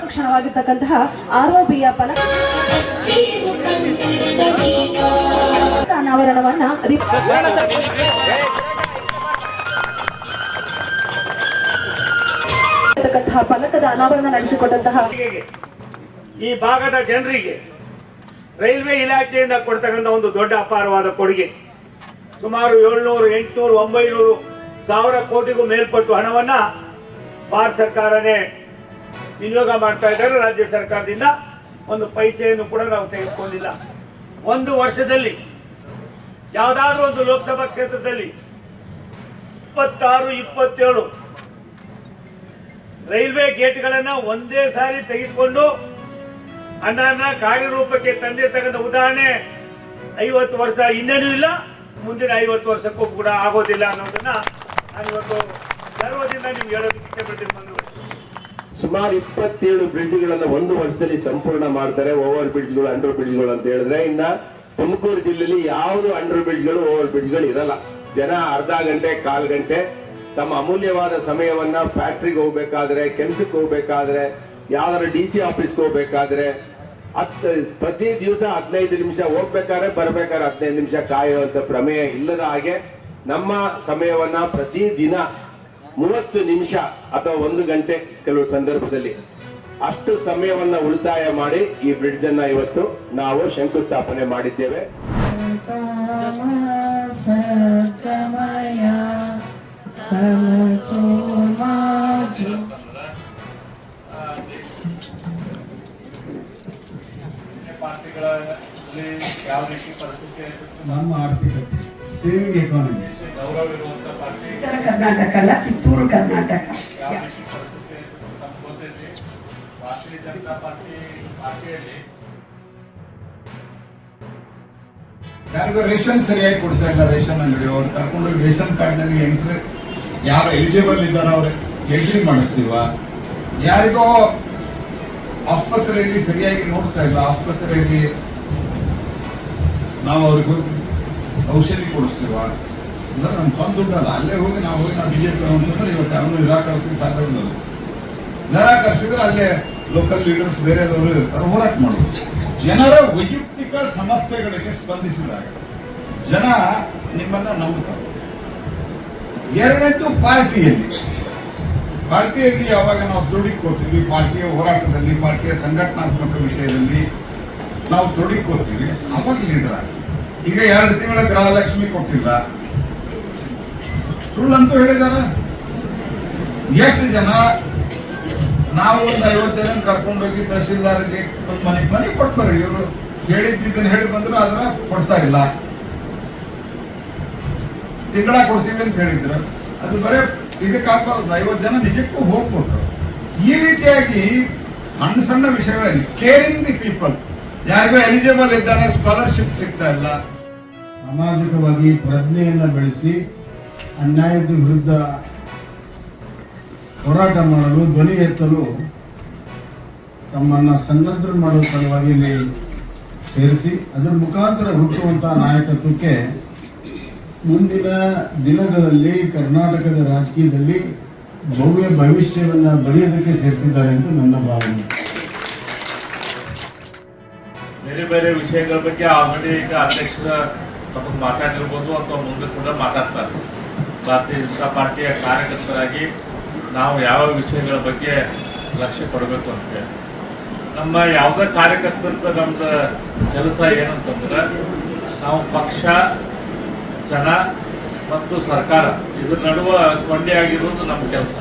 ಕ್ಷಣವಾಗಿರ್ತಕ್ಕಂತಹ ಆರ್ಒಬಿಯ ಫಲಕ ಅನಾವರಣವನ್ನ ಫಲಕದ ಅನಾವರಣ ನಡೆಸಿಕೊಟ್ಟಂತಹ ಈ ಭಾಗದ ಜನರಿಗೆ ರೈಲ್ವೆ ಇಲಾಖೆಯಿಂದ ಕೊಡ್ತಕ್ಕಂಥ ಒಂದು ದೊಡ್ಡ ಅಪಾರವಾದ ಕೊಡುಗೆ. ಸುಮಾರು 700, 800, 900 ಸಾವಿರ ಕೋಟಿಗೂ ಮೇಲ್ಪಟ್ಟು ಹಣವನ್ನ ಭಾರತ ಸರ್ಕಾರನೇ ವಿನಿಯೋಗ ಮಾಡ್ತಾ ಇದ್ದಾರೆ. ರಾಜ್ಯ ಸರ್ಕಾರದಿಂದ ಒಂದು ಪೈಸೆಯನ್ನು ಕೂಡ ನಾವು ತೆಗೆದುಕೊಂಡಿಲ್ಲ. ಒಂದು ವರ್ಷದಲ್ಲಿ ಯಾವುದಾದ್ರೂ ಒಂದು ಲೋಕಸಭಾ ಕ್ಷೇತ್ರದಲ್ಲಿ 26, 27 ರೈಲ್ವೆ ಗೇಟ್ಗಳನ್ನ ಒಂದೇ ಸಾರಿ ತೆಗೆದುಕೊಂಡು ಹಣನ ಕಾರ್ಯರೂಪಕ್ಕೆ ತಂದಿರ್ತಕ್ಕಂಥ ಉದಾಹರಣೆ 50 ವರ್ಷ ಹಿಂದೆನೂ ಇಲ್ಲ, ಮುಂದಿನ 50 ವರ್ಷಕ್ಕೂ ಕೂಡ ಆಗೋದಿಲ್ಲ ಅನ್ನೋದನ್ನ ನಾನು ಇವತ್ತು ಗರ್ವದಿಂದ ನಿಮ್ಗೆ ಹೇಳೋದಕ್ಕೆ ಇಷ್ಟಪಡ್ತೀನಿ. ಸುಮಾರು 27 ಬ್ರಿಡ್ಜ್ಗಳನ್ನ ಒಂದು ವರ್ಷದಲ್ಲಿ ಸಂಪೂರ್ಣ ಮಾಡ್ತಾರೆ. ಓವರ್ ಬ್ರಿಡ್ಜ್ಗಳು, ಅಂಡರ್ ಬ್ರಿಡ್ಜ್ಗಳು ಅಂತ ಹೇಳಿದ್ರೆ, ಇನ್ನ ತುಮಕೂರು ಜಿಲ್ಲೆಯಲ್ಲಿ ಯಾವುದು ಅಂಡರ್ ಬ್ರಿಡ್ಜ್ಗಳು, ಓವರ್ ಬ್ರಿಡ್ಜ್ಗಳು ಇರಲ್ಲ. ಜನ ಅರ್ಧ ಗಂಟೆ, ಕಾಲ್ ಗಂಟೆ ತಮ್ಮ ಅಮೂಲ್ಯವಾದ ಸಮಯವನ್ನ ಫ್ಯಾಕ್ಟ್ರಿಗೆ ಹೋಗ್ಬೇಕಾದ್ರೆ, ಕೆಲ್ಸಕ್ಕೆ ಹೋಗ್ಬೇಕಾದ್ರೆ, ಯಾವ್ದಾರ DC ಆಫೀಸ್ಗೆ ಹೋಗ್ಬೇಕಾದ್ರೆ ಪ್ರತಿ ದಿವಸ 15 ನಿಮಿಷ ಹೋಗ್ಬೇಕಾದ್ರೆ ಬರ್ಬೇಕಾದ್ರೆ 15 ನಿಮಿಷ ಕಾಯುವಂತ ಪ್ರಮೇಯ ಇಲ್ಲದ ಹಾಗೆ ನಮ್ಮ ಸಮಯವನ್ನ ಪ್ರತಿ ದಿನ 30 ನಿಮಿಷ ಅಥವಾ 1 ಗಂಟೆ ಕೆಲವು ಸಂದರ್ಭದಲ್ಲಿ ಅಷ್ಟು ಸಮಯವನ್ನ ಉಳಿತಾಯ ಮಾಡಿ ಈ ಬ್ರಿಡ್ಜ್ ಅನ್ನ ಇವತ್ತು ನಾವು ಶಂಕುಸ್ಥಾಪನೆ ಮಾಡಿದ್ದೇವೆ. ಯಾವ ರೀತಿ ಪರಿಸ್ಥಿತಿ ನಮ್ಮ ಆರ್ಥಿಕತೆ, ಸೇವಿಂಗ್ ಎಕಾನಮಿ, ಗೌರವ ಇರುವಂತ ಪಾರ್ಟಿ ಕರ್ನಾಟಕ ಅಲ್ಲ, ಕಿತ್ತೂರು ಕರ್ನಾಟಕ. ಯಾವ ರೀತಿ ಪರಿಸ್ಥಿತಿ ಗೊತ್ತೈತಿ. ಭಾರತೀಯ ಜನತಾ ಪಾರ್ಟಿಯಲ್ಲಿ ಯಾರಿಗೂ ರೇಷನ್ ಸರಿಯಾಗಿ ಕೊಡ್ತಾ ಇಲ್ಲ. ರೇಷನ್ ಅಂಗಡಿ ಅವ್ರು ಕರ್ಕೊಂಡೋಗಿ ರೇಷನ್ ಕಾರ್ಡ್ನಲ್ಲಿ ಎಂಟ್ರಿ, ಯಾರು ಎಲಿಜಿಬಲ್ ಇದ್ದಾರೋ ಅವ್ರಿಗೆ ಎಂಟ್ರಿ ಮಾಡಿಸ್ತೀವ. ಯಾರಿಗೋ ಆಸ್ಪತ್ರೆಯಲ್ಲಿ ಸರಿಯಾಗಿ ನೋಡ್ತಾ ಇಲ್ಲ, ಆಸ್ಪತ್ರೆಯಲ್ಲಿ ನಾವು ಅವ್ರಿಗೂ ಔಷಧಿ ಕೊಡಿಸ್ತೀವ. ಅಂದ್ರೆ ನಮ್ಮ ಸ್ವಂತ ದುಡ್ಡಲ್ಲ, ಅಲ್ಲೇ ಹೋಗಿ ನಾವು ಬಿಜೆಪಿ ಅಂತಂದ್ರೆ ಇವತ್ತು ಅವನು ನಿರಾಕರಿಸಲಿಕ್ಕೆ ಸಾಧ್ಯವಿಲ್ಲ. ನಿರಾಕರಿಸಿದ್ರೆ ಅಲ್ಲೇ ಲೋಕಲ್ ಲೀಡರ್ಸ್ ಬೇರೆದವರು ಇರ್ತಾರೆ, ಹೋರಾಟ ಮಾಡೋದು. ಜನರ ವೈಯಕ್ತಿಕ ಸಮಸ್ಯೆಗಳಿಗೆ ಸ್ಪಂದಿಸಿದಾಗ ಜನ ನಿಮ್ಮನ್ನ ನಂಬುತ್ತಾರೆ. ಎರಡನೇದು ಪಾರ್ಟಿಯಲ್ಲಿ ಯಾವಾಗ ನಾವು ತೊಡಗಿಕೋತೀವಿ, ಪಾರ್ಟಿಯ ಹೋರಾಟದಲ್ಲಿ, ಪಾರ್ಟಿಯ ಸಂಘಟನಾತ್ಮಕ ವಿಷಯದಲ್ಲಿ ನಾವು ತೊಡಗಿಕೋತೀವಿ, ಅವಾಗ ಲೀಡರ್ ಆಗ. ಈಗ 2 ತಿಂಗಳ ಗೃಹಲಕ್ಷ್ಮಿ ಕೊಟ್ಟಿಲ್ಲ, ಸುಳ್ಳಂತೂ ಹೇಳಿದಾರ. ಎಷ್ಟು ಜನ ನಾವು ಒಂದು 50 ಜನ ಕರ್ಕೊಂಡೋಗಿ ತಹಶೀಲ್ದಾರ್ಗೆ ಒಂದು ಮನೆ ಕೊಡ್ತಾರೆ. ಇವರು ಹೇಳಿದ್ದನ್ನು ಹೇಳಿ ಬಂದ್ರು ಅದನ್ನ ಕೊಡ್ತಾ ಇಲ್ಲ. ತಿಂಗಳ ಕೊಡ್ತೀವಿ ಅಂತ ಹೇಳಿದ್ರು, ಅದು ಬರೇ ಇದಕ್ಕಾಗಬಾರ್ದು. 50 ಜನ ನಿಜಕ್ಕೂ ಹೋಗ್ಬೋದು. ಈ ರೀತಿಯಾಗಿ ಸಣ್ಣ ಸಣ್ಣ ವಿಷಯಗಳಲ್ಲಿ ಕೇರಿಂಗ್ ದಿ ಪೀಪಲ್, ಯಾರಿಗೂ ಎಲಿಜಿಬಲ್ ಇದ್ದಾನೆ ಸ್ಕಾಲರ್ಶಿಪ್ ಸಿಗ್ತಾ ಇಲ್ಲ. ಸಾಮಾಜಿಕವಾಗಿ ಪ್ರಜ್ಞೆಯನ್ನು ಬೆಳೆಸಿ ಅನ್ಯಾಯದ ವಿರುದ್ಧ ಹೋರಾಟ ಮಾಡಲು, ಧ್ವನಿ ಎತ್ತಲು ತಮ್ಮನ್ನ ಸನ್ನದ್ಧ ಮಾಡುವ ಸಲುವಾಗಿ ಇಲ್ಲಿ ಸೇರಿಸಿ ಅದರ ಮುಖಾಂತರ ಹುಟ್ಟುವಂತಹ ನಾಯಕತ್ವಕ್ಕೆ ಮುಂದಿನ ದಿನಗಳಲ್ಲಿ ಕರ್ನಾಟಕದ ರಾಜಕೀಯದಲ್ಲಿ ಭವ್ಯ ಭವಿಷ್ಯವನ್ನು ಬರೆಯೋದಕ್ಕೆ ಸೇರಿಸಿದ್ದಾರೆ ಎಂದು ನನ್ನ ಭಾವನೆ. ಬೇರೆ ಬೇರೆ ವಿಷಯಗಳ ಬಗ್ಗೆ ಆಲ್ರೆಡಿ ಈಗ ಅಧ್ಯಕ್ಷರ ತಮಗೆ ಮಾತಾಡಿರ್ಬೋದು ಅಥವಾ ಮುಂದೆ ಕೂಡ ಮಾತಾಡ್ತಾರೆ. ಭಾರತೀಯ ಜನತಾ ಪಾರ್ಟಿಯ ಕಾರ್ಯಕರ್ತರಾಗಿ ನಾವು ಯಾವ ವಿಷಯಗಳ ಬಗ್ಗೆ ಲಕ್ಷ್ಯ ಕೊಡಬೇಕು ಅಂತೇಳಿ ನಮ್ಮ ಯಾವುದೇ ಕಾರ್ಯಕರ್ತರದ ನಮ್ದು ಕೆಲಸ ಏನಂತಂದ್ರೆ, ನಾವು ಪಕ್ಷ, ಜನ ಮತ್ತು ಸರ್ಕಾರ ಇದ್ರ ನಡುವೆ ಕೊಂಡಿಯಾಗಿರೋದು ನಮ್ಮ ಕೆಲಸ.